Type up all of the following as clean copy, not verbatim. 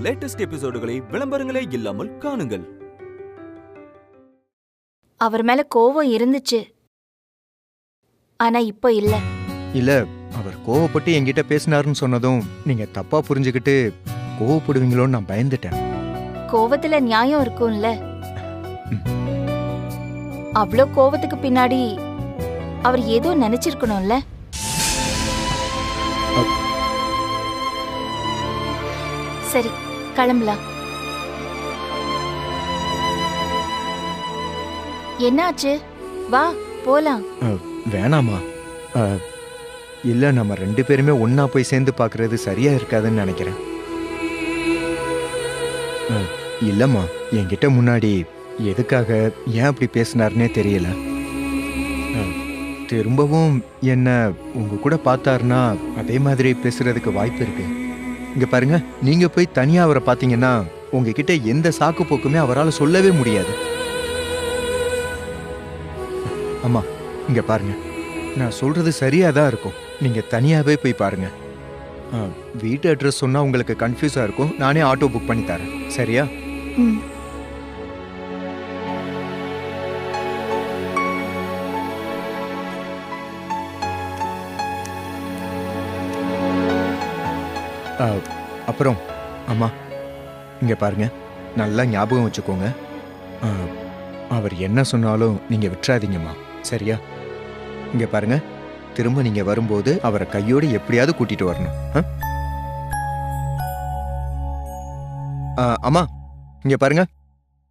Latest எபிசோடுகளை விளம்பரங்களே இல்லாமல் காணுங்கள். அவர் மேல கோவம் இருந்துச்சு, ஆனா இப்ப இல்ல. இல்ல, அவர் கோவப்பட்டு என்கிட்ட பேசினாருன்னு சொன்னதும் நீங்க தப்பா புரிஞ்சுக்கிட்டு கோவப்படுவீங்களோன்னு நான் பயந்துட்டேன். கோவத்துல நியாயம் இருக்கும்ல. அவ்ளோ கோவத்துக்கு பின்னாடி அவர் ஏதோ நினைச்சிருக்கணும்ல. சரி, கிளம்பலாம். என்னாச்சு? வா போலாம். வேணாமா? இல்ல, நம்ம 2 பேருமே ஒன்னா போய் சேர்ந்து பாக்குறது சரியா இருக்காதுன்னு நினைக்கிறேன். இல்லம்மா, என்கிட்ட முன்னாடி எதுக்காக ஏன் அப்படி பேசினாருன்னே தெரியல. திரும்பவும் என்ன உங்க கூட பார்த்தாருன்னா அதே மாதிரி பேசுறதுக்கு வாய்ப்பு இருக்கு. இங்க பாருங்க, நீங்க போய் தனியா அவரை பாத்தீங்கன்னா உங்ககிட்ட எந்த சாக்கு போக்குமே அவரால் சொல்லவே முடியாது. அம்மா, இங்க பாருங்க, நான் சொல்றது சரியாதான் இருக்கும். நீங்க தனியாவே போய் பாருங்க. வீட்டு அட்ரஸ் சொன்னா உங்களுக்கு கன்ஃபியூஸா இருக்கும். நானே ஆட்டோ புக் பண்ணி தரேன். சரியா? அப்புறம் அம்மா, இங்க பாருங்க, நல்லா ஞாபகம் வச்சுக்கோங்க. அவர் என்ன சொன்னாலும் நீங்க விட்டுறாதீங்கம்மா. சரியா? இங்க பாருங்க, திரும்ப நீங்க வரும்போது அவரை கையோடு எப்படியாவது கூட்டிட்டு வரணும். அம்மா, இங்க பாருங்க,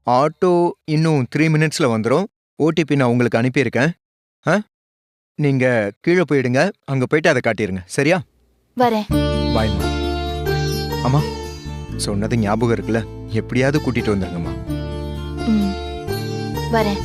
ஆட்டோ இன்னும் 3 மினிட்ஸ்ல வந்துடும். ஓடிபி நான் உங்களுக்கு அனுப்பியிருக்கேன். நீங்க கீழே போயிடுங்க, அங்க போயிட்டு அதை காட்டிடுங்க. சரியா? வரேன். பாய்மா. அம்மா, சொன்னது ஞாபகம் இருக்குல்ல? எப்படியாவது கூட்டிட்டு வந்துருங்கம்மா. வரேன்.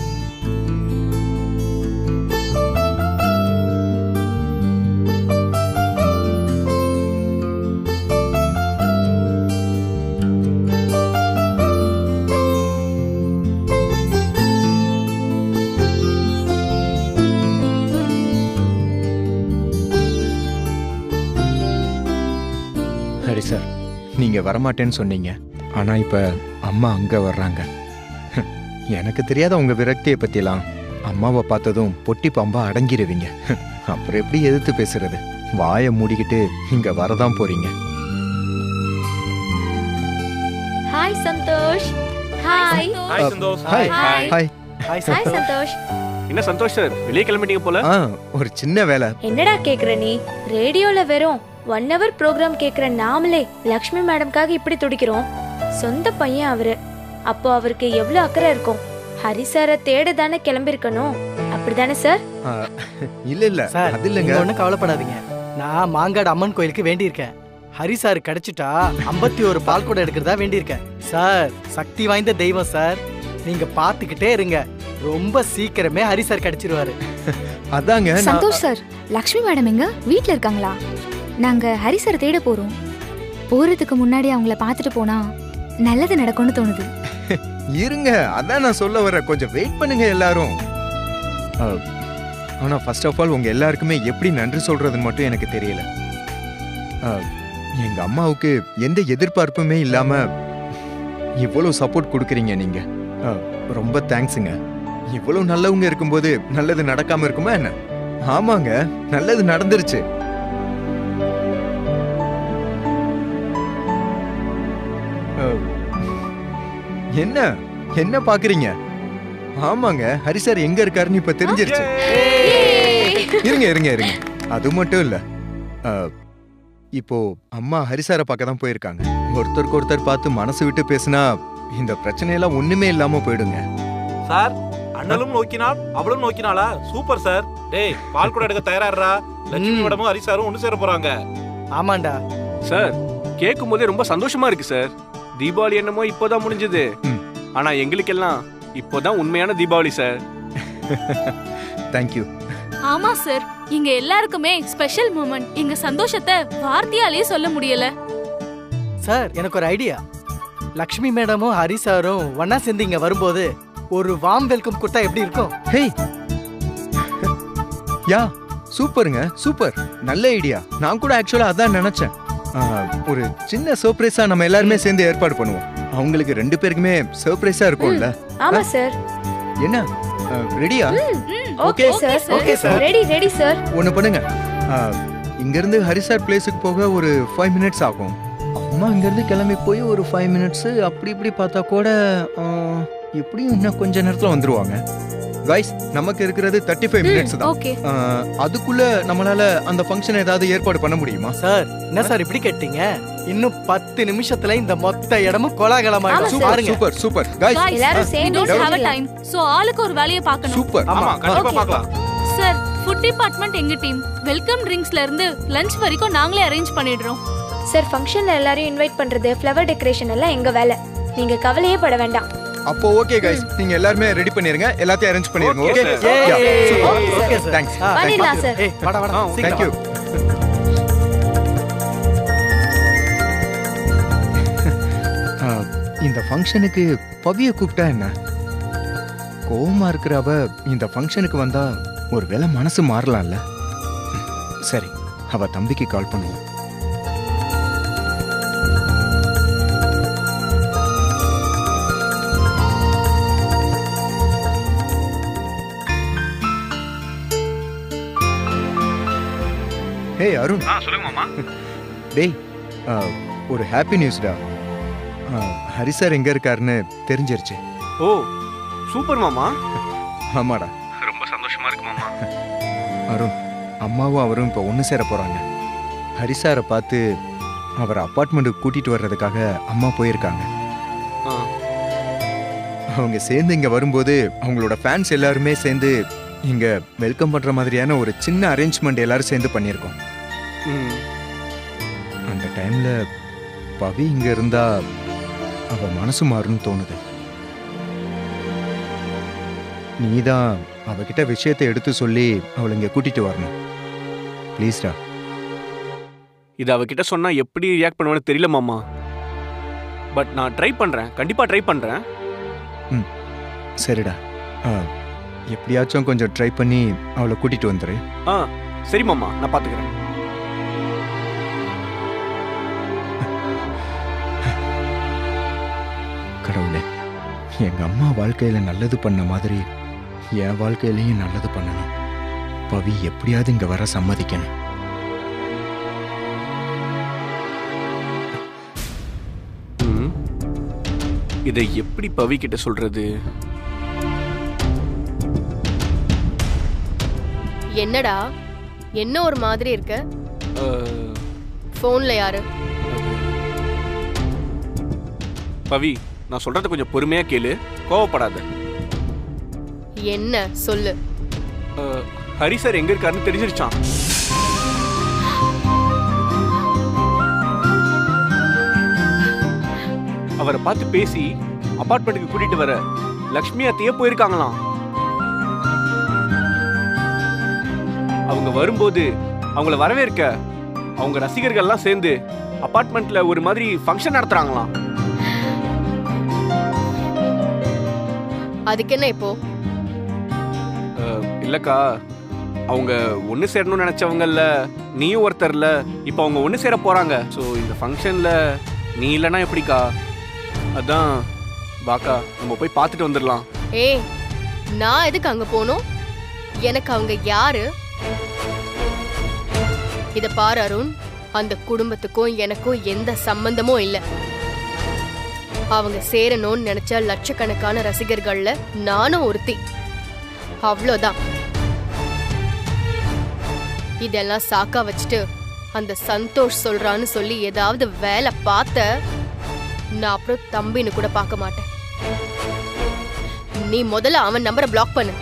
ஹரி சார், நீங்க வரமாட்டேன்னு சொன்னீங்க. ஆனா இப்ப அம்மா அங்க வர்றாங்க. எனக்கு தெரியாத உங்க விரக்தியை பத்திலாம் அம்மாவை பார்த்ததும் பொட்டி பாம்பா அடங்கிடுவீங்க. அப்புறம் எப்படி எதிர்த்து பேசுறது? வாயை மூடிக்கிட்டு இங்க வரதான் போறீங்க. Hi Santhosh. Hi. Hi Santhosh. Hi. Hi. Hi Santhosh. என்ன சந்தோஷ் சார், வெளியே கிளம்பிட்டீங்க போல? ஒரு சின்ன வேலை. என்னடா கேக்குற நீ? ரேடியோல வெறும் 1 hour ப்ரோக்ராம் கேக்குற நாமளே லக்ஷ்மி மேடம்காக இப்படி துடிக்கிறோம். சொந்த பையன் அவரு. அப்போ அவருக்கு எவ்வளவு அக்கறை இருக்கும். ஹரி சாரை தேட தானே கிளம்பிருக்கணும். அப்படிதானே சார்? இல்ல சார், அது இல்லங்க. ஒன்றும் கவலைப்படாதீங்க. நான் மாங்காடு அம்மன் கோயிலுக்கு வேண்டியிருக்கேன். ஹரி சார் கிடைச்சிட்டா 51 பால் கூட எடுக்கிறதா வேண்டியிருக்கேன். சார் சக்தி வாய்ந்த தெய்வம் சார். நீங்க பாத்துக்கிட்டே இருங்க, ரொம்ப சீக்கிரமே ஹரி சார் கிடைச்சிருவாரு. அதாங்க. சந்தோஷ் சார், லக்ஷ்மி மேடம் எங்க வீட்ல இருக்காங்களா? நாங்க ஹரி சார் தேட போறோம். போறதுக்கு முன்னாடி அவங்கள பார்த்துட்டு போனா நல்லது நடக்கும்னு தோணுது. இருங்க, அதான் நான் சொல்ல வரேன். கொஞ்சம் வெயிட் பண்ணுங்க எல்லாரும். ஆனா ஃபர்ஸ்ட் ஆஃப் ஆல் உங்க எல்லாருக்குமே எப்படி நன்றி சொல்றதுன்னு மட்டும் எனக்கு தெரியல. எங்க அம்மாவுக்கு எந்த எதிர்பார்ப்புமே இல்லாம இவ்வளவு சப்போர்ட் கொடுக்குறீங்க நீங்க. ரொம்ப தேங்க்ஸுங்க. இவ்வளவு நல்லவங்க இருக்கும்போது நல்லது நடக்காம இருக்குமா என்ன? ஆமாங்க, நல்லது நடந்துருச்சு. என்ன என்ன பாக்குறீங்க? ஆமாங்க, ஹரி சார் எங்க இருக்காருன்னு இப்ப தெரிஞ்சிருச்சு. இருங்க இருங்க இருங்க, அது மட்டும் இல்ல, இப்போ அம்மா ஹரிசாரை பார்க்க தான் போயிருக்காங்க. ஒருத்தருக்கு ஒருத்தர் பார்த்து மனசு விட்டு பேசினா இந்த பிரச்சனையெல்லாம் ஒண்ணுமே இல்லாம போயிடுங்க. சார், அண்ணலும் நோக்கினாள் அவளும் நோக்கினாளா? Super sir. டேய், பால் கூட எடுக்க தயாராடுறா. லட்சுமி மேடமும் ஹரி சாரும் ஒண்ணு சேர போறாங்க. ஆமாண்டா சார், கேட்கும் போதே ரொம்ப சந்தோஷமா இருக்கு சார். தீபாவளி என்னமோ இப்போதான் முடிஞ்சது. ஆனா எங்களுக்கெல்லாம் இப்போதான் உண்மையான தீபாவளி சார். தேங்க்யூ. ஆமா சார், இங்க எல்லாருக்குமே ஸ்பெஷல் மூமெண்ட். எங்க சந்தோஷத்தை வார்த்தையாலே சொல்ல முடியல. சார், எனக்கு ஒரு ஐடியா. லக்ஷ்மி மேடமும் ஹரி சாரும் ஒன்னா சேர்ந்து இங்க வரும்போது ஒரு வார்ம் வெல்கம் கொடுத்தா எப்படி இருக்கும்? ஹே யா, சூப்பருங்க, சூப்பர், நல்ல ஐடியா. நான் கூட ஆக்சுவலா அதான் நினைச்சேன். ஒரு சின்ன சர்ப்ரைஸா நம்ம எல்லாருமே சேர்ந்து ஏற்பாடு பண்ணுவோம். அவங்களுக்கு 2 பேருக்குமே சர்ப்ரைஸா இருக்கும்ல. ஆமா சார். என்ன ரெடியா? Okay sir. Okay sir. Ready sir. ஒண்ணு பண்ணுங்க, இங்க இருந்து ஹரிசார் பிளேஸுக்கு போக ஒரு 5 மினிட்ஸ் ஆகும். அம்மா இங்க இருந்து கிளம்பி போய் ஒரு 5 மினிட்ஸ் அப்படி இப்படி பார்த்தா கூட எப்படியும் இன்னும் கொஞ்ச நேரத்துல வந்துருவாங்க. கைஸ், நமக்கு இருக்கிறது 35 மினிட்ஸ் தான். ஓகே. அதுக்குள்ள நம்மளால அந்த ஃபங்க்ஷன் ஏதாவது ஏற்பாடு பண்ண முடியுமா? சார் என்ன சார் இப்படி கேட்டீங்க? இன்னும் 10 நிமிஷத்துல இந்த மொத்த இடமும் கோலாகலமாயிடும். ஆமா, பாருங்க. Super super guys. Guys, எல்லாரும் we சேர்ந்து don't have a செஞ்சிடலாம். time. So ஆளுக்கு ஒரு வேலையை பார்க்கணும். சூப்பர். ஆமா கண்டிப்பா Okay. பார்க்கலாம். சார், ஃபுட் டிபார்ட்மெண்ட் எங்க டீம். வெல்கம் ட்ரிங்க்ஸ்ல இருந்து லஞ்ச் வரைக்கும் நாங்களே அரேஞ்ச் பண்ணிடுறோம். சார், ஃபங்க்ஷன்ல எல்லாரையும் இன்வைட் பண்றது, ஃப்ளவர் டெக்கரேஷன் எல்லாம் எங்க வேலை. நீங்க கவலையே பட வேண்டாம். அப்போ ஓகே கைஸ், நீங்க எல்லாரும் ரெடி பண்ணிருங்க, எல்லாத்தையும் அரேஞ்ச் பண்ணிருங்க. Okay, okay sir. Okay sir. Thanks. பண்ணிடலாம் சார். ஏய் வாடா வாடா. Thank you. இந்த ஃபங்க்ஷனுக்கு பவிய கூப்பிட்டா என்ன? கோவமா இருக்கிற அவ இந்த ஃபங்க்ஷனுக்கு வந்தா ஒருவேளை மனசு மாறலாம்ல. சரி, அவ தம்பிக்கு கால் பண்ணுவோம். ஹே அருண். சொல்லுங்க மாமா. டேய், ஒரு ஹாப்பி நியூஸ்டா. ஹரி சார் எங்க இருக்காருன்னு தெரிஞ்சிருச்சு. ஓ சூப்பர் மாமா. ஆமாடா. ரொம்ப சந்தோஷமா இருக்கு மாமா. அருண், அம்மாவும் அவரும் இப்போ ஒன்று சேர போறாங்க. ஹரி சாரை பார்த்து அவரை அப்பார்ட்மெண்ட்டுக்கு கூட்டிட்டு வர்றதுக்காக அம்மா போயிருக்காங்க. ஆ. அவங்க சேர்ந்து இங்க வரும்போது அவங்களோட ஃபேன்ஸ் எல்லாருமே சேர்ந்து இங்க வெல்கம் பண்ற மாதிரியான ஒரு சின்ன அரேஞ்ச்மெண்ட் எல்லாரும் சேர்ந்து பண்ணியிருக்கோம். ம். அந்த டைம்ல பவி இங்க இருந்தா அவ மனசு மாறும்னு தோணுது. நீதான் அவகிட்ட விஷயத்தை எடுத்து சொல்லி அவளை இங்க கூட்டிட்டு வரணும். ப்ளீஸ்டா. இது அவகிட்ட சொன்னா எப்படி ரியாக்ட் பண்ணுவேன்னு தெரியல மாமா. பட் நான் ட்ரை பண்றேன், கண்டிப்பா ட்ரை பண்றேன். சரிடா, எப்படியாச்சும் கொஞ்சம் ட்ரை பண்ணி அவளை கூட்டிட்டு வந்துரு. ஆ சரி மாமா, நான் பாத்துக்கிறேன். கடவுளே, எங்க அம்மா வாழ்க்கையில நல்லது பண்ண மாதிரி என் வாழ்க்கையிலையும் நல்லது பண்ணணும். பவி எப்படியாவது இங்க வர சம்மதிக்கணும். ம். இதை எப்படி பவி கிட்ட சொல்றது? என்னடா என்ன ஒரு மாதிரி இருக்க? அஹ், போன்ல யாரு? பவி, நான் சொல்றத கொஞ்சம் பொறுமையா கேளு, கோவப்படாத. என்ன சொல்லு. ஹரி சார் எங்க இருக்காருன்னு தெரிஞ்சிருச்சான். அவரை பார்த்து பேசி அபார்ட்மெண்ட்டுக்கு கூட்டிட்டு வர லக்ஷ்மி அத்தையே போயிருக்காங்களாம். அவங்க வரும்போது அவங்கள வரவேற்க அவங்க ரசிகர்கள்லாம் சேர்ந்து அபார்ட்மெண்ட்ல ஒரு மாதிரி ஃபங்க்ஷன் நடத்துறாங்களாம். அதுக்கு என்ன இப்போ? இல்லக்கா, அவங்க ஒன்று சேரணும்னு நினைச்சவங்கல்ல நீயும் ஒருத்தர்ல, இப்போ அவங்க ஒன்று சேர போறாங்க. ஸோ இந்த ஃபங்க்ஷன்ல நீ இல்லைன்னா எப்படிக்கா? அதான் பாக்கா, நம்ம போய் பார்த்துட்டு வந்துடலாம். ஏய், நான் எதுக்கு அங்க போகணும்? எனக்கு அவங்க யாரு? இத பாரு அருண், அந்த குடும்பத்துக்கும் எனக்கும் எந்த சம்பந்தமும் இல்லை. அவங்க சேரணும்னு நினைச்ச லட்சக்கணக்கான ரசிகர்கள்ல நானும் ஒருத்தி. அவ்வளோதான். இதெல்லாம் சாக்கா வச்சுட்டு அந்த சந்தோஷ் சொல்றான்னு சொல்லி ஏதாவது வேலை பார்த்த நான் அப்புறம் தம்பின்னு கூட பார்க்க மாட்டேன். நீ முதல்ல அவன் நம்பரை பிளாக் பண்ணு.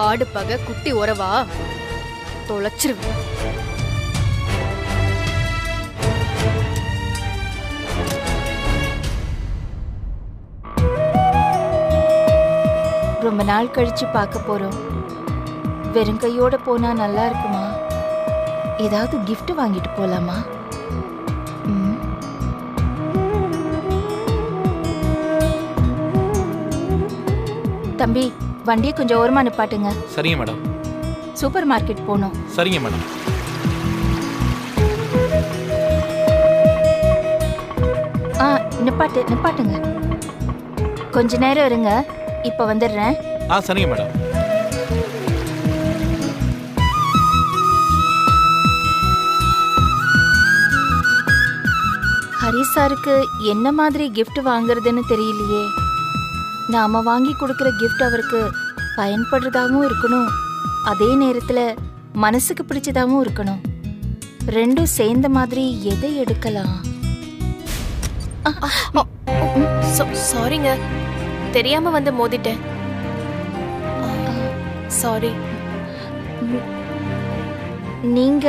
ஆடு பகை குட்டி உறவா தொலைச்சிருவேன். ரொம்ப நாள் கழிச்சு பார்க்க போறோம். வெறுங்கையோட போனா நல்லா இருக்குமா? ஏதாவது gift வாங்கிட்டு போலாமா? ம். தம்பி, வண்டியை கொஞ்சம் ஓரமா நிப்பாட்டுங்க. சரிங்க மேடம். சூப்பர் மார்க்கெட் போகணும். சரிங்க மேடம். நிப்பாட்டுங்க. கொஞ்ச நேரம் இருங்க, இப்ப வந்துடுறேன். சரிங்க மேடம். ஹரி சாருக்கு என்ன மாதிரி gift வாங்குறதுன்னு தெரியலையே. நாம வாங்கி கொடுக்கிற gift அவருக்கு பயன்படுறதாகவும் இருக்கணும், அதே நேரத்துல மனசுக்கு பிடிச்சதாகவும் இருக்கணும். ரெண்டும் சேர்ந்த மாதிரி எதை எடுக்கலாம்? சாரிங்க, தெரியாம வந்து மோதிட்டேன். சாரி. நீங்க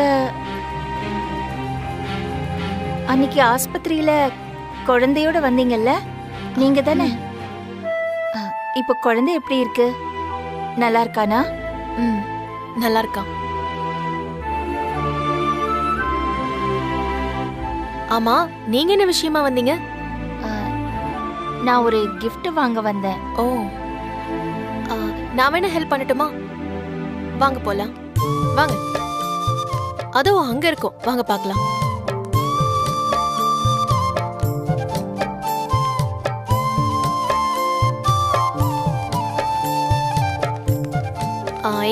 அன்னைக்கு ஆஸ்பத்திரியில குழந்தையோட வந்தீங்கல்ல, நீங்க தானே? இப்ப குழந்தை எப்படி இருக்கு? நல்லா இருக்கானா? நல்லா இருக்கான். ஆமா, நீங்க என்ன விஷயமா வந்தீங்க? நான் ஒரு gift வாங்க வந்தேன். ஓ, நான் வேணா ஹெல்ப் பண்ணட்டுமா? வாங்க போலாம். வாங்க, அதோ அங்க இருக்கும், வாங்க பார்க்கலாம்.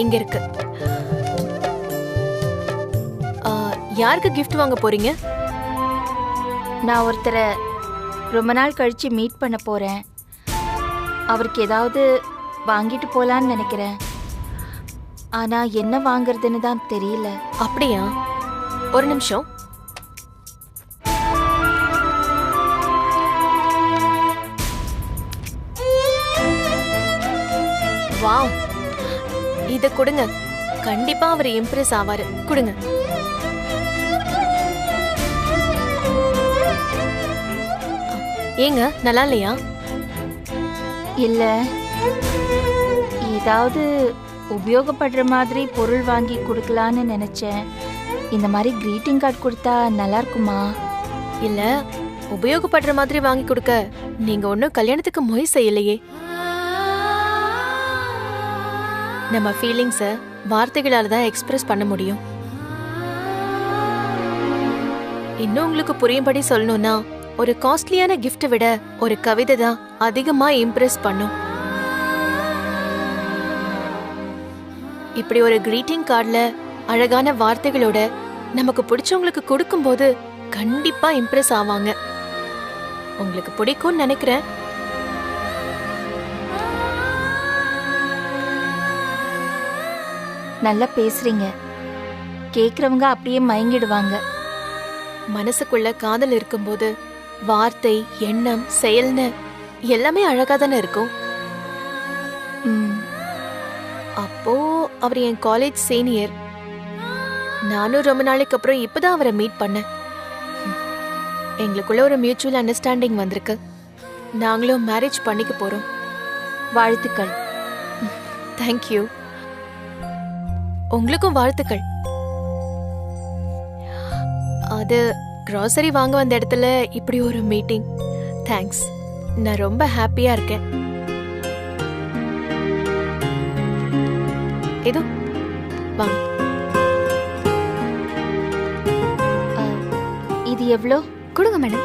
இங்க இருக்கு. யாருக்கு gift வாங்க போறீங்க? நான் ஒருத்தரை ரொம்ப நாள் கழிச்சு மீட் பண்ண போறேன். அவருக்கு ஏதாவது வாங்கிட்டு போலான்னு நினைக்கிறேன். ஆனா என்ன வாங்குறதுன்னு தான் தெரியல. அப்படியா? ஒரு நிமிஷம். வாவ், இத கொடுங்க, கண்டிப்பா அவர் இம்ப்ரெஸ் ஆவாரு. கொடுங்க. ஏங்க, நல்லா இல்லையா? இல்ல, ஏதாவது உபயோகப்படுற மாதிரி பொருள் வாங்கி கொடுக்கலான்னு நினைச்சேன். இந்த மாதிரி கிரீட்டிங் கார்டு கொடுத்தா நல்லா இருக்குமா? இல்ல, உபயோகப்படுற மாதிரி வாங்கி கொடுக்க நீங்க ஒன்னும் கல்யாணத்துக்கு மொய் செய்யலையே. நம்ம ஃபீலிங்ஸ வார்த்தைகளால தான் எக்ஸ்பிரஸ் பண்ண முடியும். இன்னும் உங்களுக்கு புரியும்படி சொல்லணும்னா, ஒரு காஸ்ட்லியான கிஃப்ட் விட ஒரு கவிதை தான் அதிகமா இம்ப்ரெஸ் பண்ணும். இப்படி ஒரு கிரீட்டிங் கார்டுல அழகான வார்த்தைகளோட நமக்கு பிடிச்சவங்களுக்கு கொடுக்கும்போது கண்டிப்பா இம்ப்ரெஸ் ஆவாங்க. உங்களுக்கு பிடிக்கும்னு நினைக்கிறேன். நல்லா பேசுறீங்க, கேக்குறவங்க அப்படியே மயங்கிடுவாங்க. மனசுக்குள்ள காதல் இருக்கும்போது வார்த்தை, எண்ணம், செயல்னு எல்லாமே அழகா தானே இருக்கும். அப்போ அவர் என் காலேஜ் சீனியர். நானும் ரொம்ப நாளைக்கு அப்புறம் இப்பதான் அவரை மீட் பண்ணேன். எங்களுக்குள்ள ஒரு மியூச்சுவல் அண்டர்ஸ்டாண்டிங் வந்திருக்கு. நாங்களும் மேரேஜ் பண்ணிக்க போறோம். வாழ்த்துக்கள். தேங்க்யூ. உங்களுக்கும் வாழ்த்துக்கள். அது கிராசரி வாங்க வந்த இடத்துல இப்படி ஒரு மீட்டிங். தேங்க்ஸ், நான் ரொம்ப ஹாப்பியா இருக்கேன். இதோ வாங்க. இது எவ்வளோ? கொடுங்க மேடம்.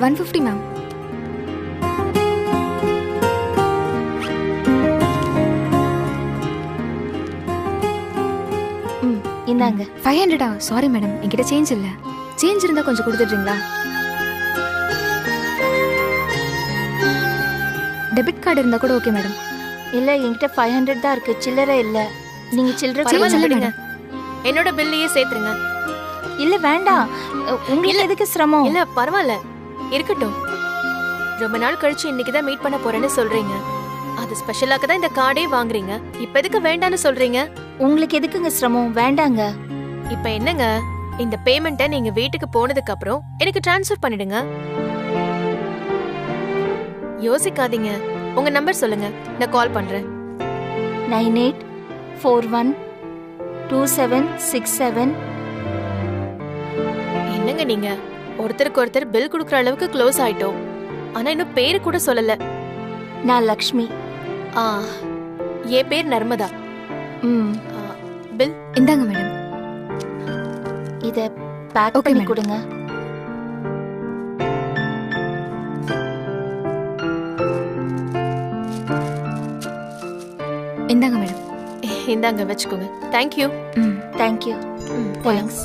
150 மேம். இந்தாங்க. 500? சாரி மேடம், என்கிட்ட சேஞ்ச் இல்ல. சேஞ்ச் இருந்தா கொஞ்சம் கொடுத்துட்றீங்களா? டெபிட் கார்டு இருந்தா கூட ஓகே மேடம். இல்ல, என்கிட்ட 500 தான் இருக்கு, சில்லறை இல்ல. நீங்க சில்லறை பரவாயில்ல, என்னோட பில்லையே சேர்த்துருங்க. இல்ல வேண்டாம், உங்களுக்கு எதுக்கு சிரமம்? இல்ல பரவாயில்ல, இருக்கட்டும். ரொம்ப நாள் கழிச்சு இன்னைக்குதான் மீட் பண்ண போறேன்னு சொல்றீங்க. அது ஸ்பெஷலாக்க தான் இந்த கார்டே வாங்குறீங்க. இப்ப எதுக்கு வேண்டான்னு சொல்றீங்க? உங்களுக்கு எதுக்குங்க சிரமம்? வேண்டாங்க. இப்ப என்னங்க, இந்த பேமெண்ட்டை நீங்க வீட்டுக்கு போனதுக்கு அப்புறம் எனக்கு ட்ரான்ஸ்ஃபர் பண்ணிடுங்க. யோசிக்காதீங்க. உங்க நம்பர் சொல்லுங்க, நான் கால் பண்றேன். 98412767. என்னங்க நீங்க, ஒருத்தருக்கு ஒருத்தர் பில் குடுக்குற அளவுக்கு க்ளோஸ் ஆயிட்டோம். ஆனா இன்னும் பேரு கூட சொல்லல. நான் லக்ஷ்மி. என் பேர் நர்மதா. பில் இந்தாங்க மேடம். இத பேக் Okay, பண்ணி madam. கொடுங்க. இந்தாங்க மேடம். இந்தாங்க வச்சுக்கோங்க. தேங்க்யூ. ம் தேங்க்யூ. தேங்க்ஸ்.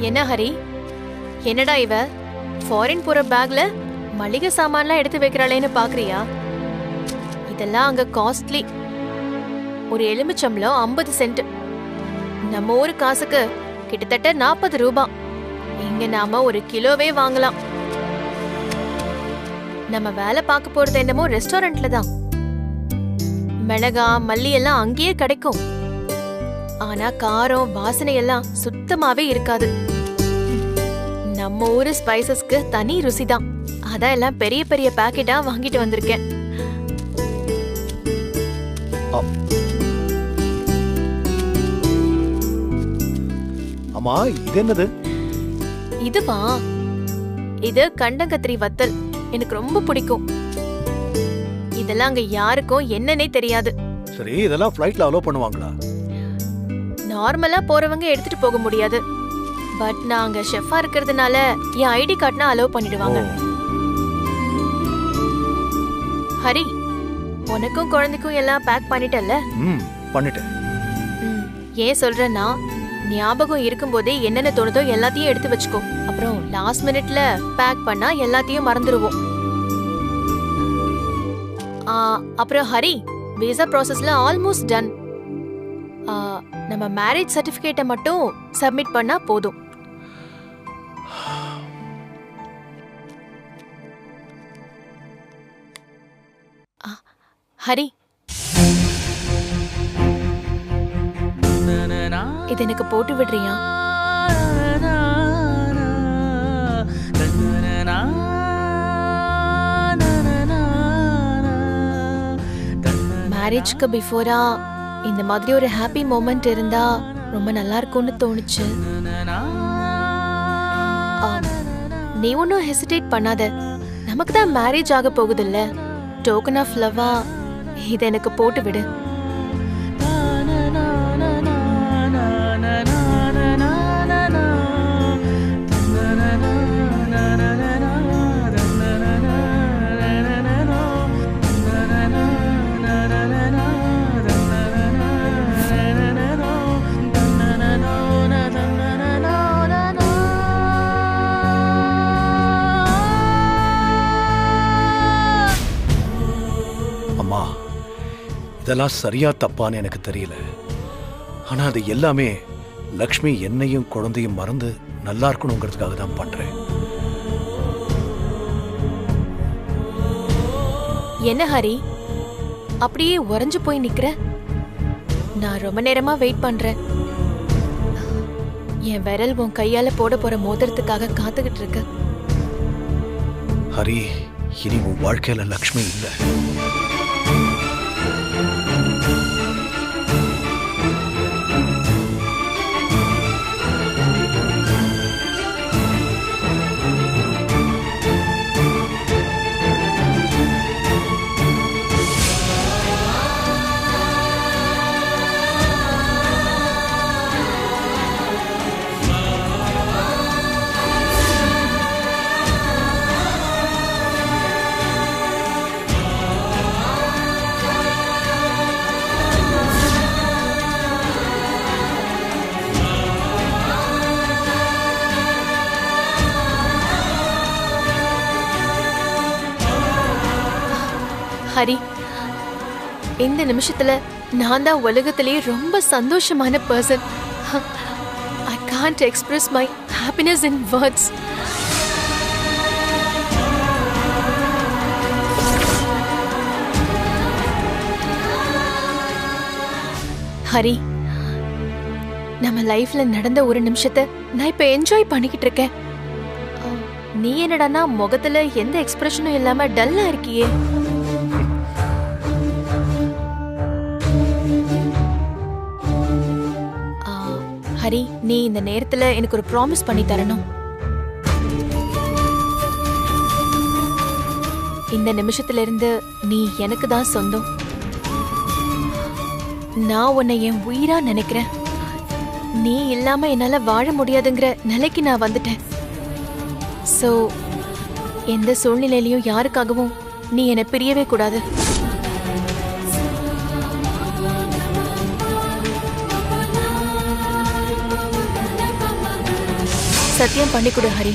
என்ன ஹரி, என்னடா இவ ஃபாரின் போற பேக்ல மளிகை சாமான்லாம் எடுத்து வைக்கிறாளேன்னு பாக்குறியா? இதெல்லாம் அங்க காஸ்ட்லி. ஒரு எலுமிச்சம்பழம் 50 சென்ட். நம்ம ஊரு காசுக்கு கிட்டத்தட்ட 40 ரூபாய். இங்க நாம ஒரு கிலோவே வாங்கலாம். நம்ம வேலை பார்க்க போறது என்னமோ ரெஸ்டாரண்ட்ல தான். மிளகா மல்லி எல்லாம் அங்கேயே கிடைக்கும். ஆனா காரம் வாசனை எல்லாம் சுத்தமாவே இருக்காது. நம்ம ஊரு ஸ்பைசஸ்க்கு தனி ருசிதான். அதான் எல்லாம் பெரிய பெரிய பாக்கெட்டா வாங்கிட்டு வந்திருக்கேன். அம்மா இது என்னது? இதுவா? இது கண்டங்கத்திரி வத்தல். எனக்கு ரொம்ப பிடிக்கும். இதெல்லாம் அங்க யாருக்கும் என்னன்னே தெரியாது. சரி, இதெல்லாம் ஃப்ளைட்ல அலோ பண்ணுவாங்களா? நார்மலா போறவங்க எடுத்துட்டு போக முடியாது. பட் நாங்க ஷெஃபா இருக்கிறதுனால என் ஐடி கார்டுனா அலோவ் பண்ணிடுவாங்க. ஹரி, உனக்கும் குழந்தைக்கும் எல்லாம் பேக் பண்ணிட்டல்ல? பண்ணிட்டேன். ஏன் சொல்றேன்னா, ஞாபகம் இருக்கும்போதே என்னென்ன தோணுதோ எல்லாத்தையும் எடுத்து வச்சுக்கோ. அப்புறம் லாஸ்ட் மினிட்ல பேக் பண்ணா எல்லாத்தையும் மறந்துடுவோம். அப்புறம் ஹரி, விசா ப்ராசஸ்ல ஆல்மோஸ்ட் டன். நம்ம மேரேஜ் சர்டிபிகேட்டை மட்டும் சப்மிட் பண்ணா போதும். ஹரி, இது எனக்கு போட்டு விடுறியா? மேரேஜ்க்கு பிஃபோரா இந்த மாதிரி ஒரு ஹாப்பி மொமெண்ட் இருந்தா ரொம்ப நல்லா இருக்கும்னு தோணுச்சு. நீ ஒன்னும் ஹெசிடேட் பண்ணாத. நமக்கு தான் மேரேஜ் ஆக போகுது இல்ல. டோக்கன் ஆஃப் லவ்வா இத எனக்கு போட்டு விடு. இதெல்லாம் சரியா தப்பான்னு எனக்கு தெரியல. ஆனா அது எல்லாமே லக்ஷ்மி என்னையும் குழந்தையும் மறந்து நல்லா இருக்கணுங்கிறதுக்காக தான் பண்றேன். என்ன ஹரி, அப்படியே உறைஞ்சு போய் நிக்கிற? நான் ரொம்ப நேரமா வெயிட் பண்றேன். என் விரல் உன் கையால போட போற மோதிரத்துக்காக காத்துக்கிட்டு இருக்க. ஹரி, இனி உன் வாழ்க்கையில லக்ஷ்மி இல்லை. ஹரி, இந்த நிமிஷத்துல நான் தான் உலகத்திலேயே ரொம்ப சந்தோஷமான person. can't express my happiness in words. Hari, நம்ம லைஃப்ல நடந்த ஒரு நிமிஷத்தை நான் இப்ப என்ஜாய் பண்ணிக்கிட்டு இருக்கேன். நீ என்னடானா முகத்துல எந்த எக்ஸ்பிரஷனும் இல்லாம டல்லா இருக்கியே. ஹரி, நீ இந்த நேரத்துல எனக்கு ஒரு ப்ராமிஸ் பண்ணி தரணும். இந்த நிமிஷத்துல இருந்து நீ எனக்கு தான் சொந்தம். நான் உன்னை என் உயிரா நினைக்கிறேன். நீ இல்லாம என்னால வாழ முடியாதுங்கிற நிலைக்கு நான் வந்துட்டேன். சோ எந்த சூழ்நிலையிலயும் யாருக்காகவும் நீ என்னை பிரியவே கூடாது. சத்தியம் பண்ணி கொடு ஹரி.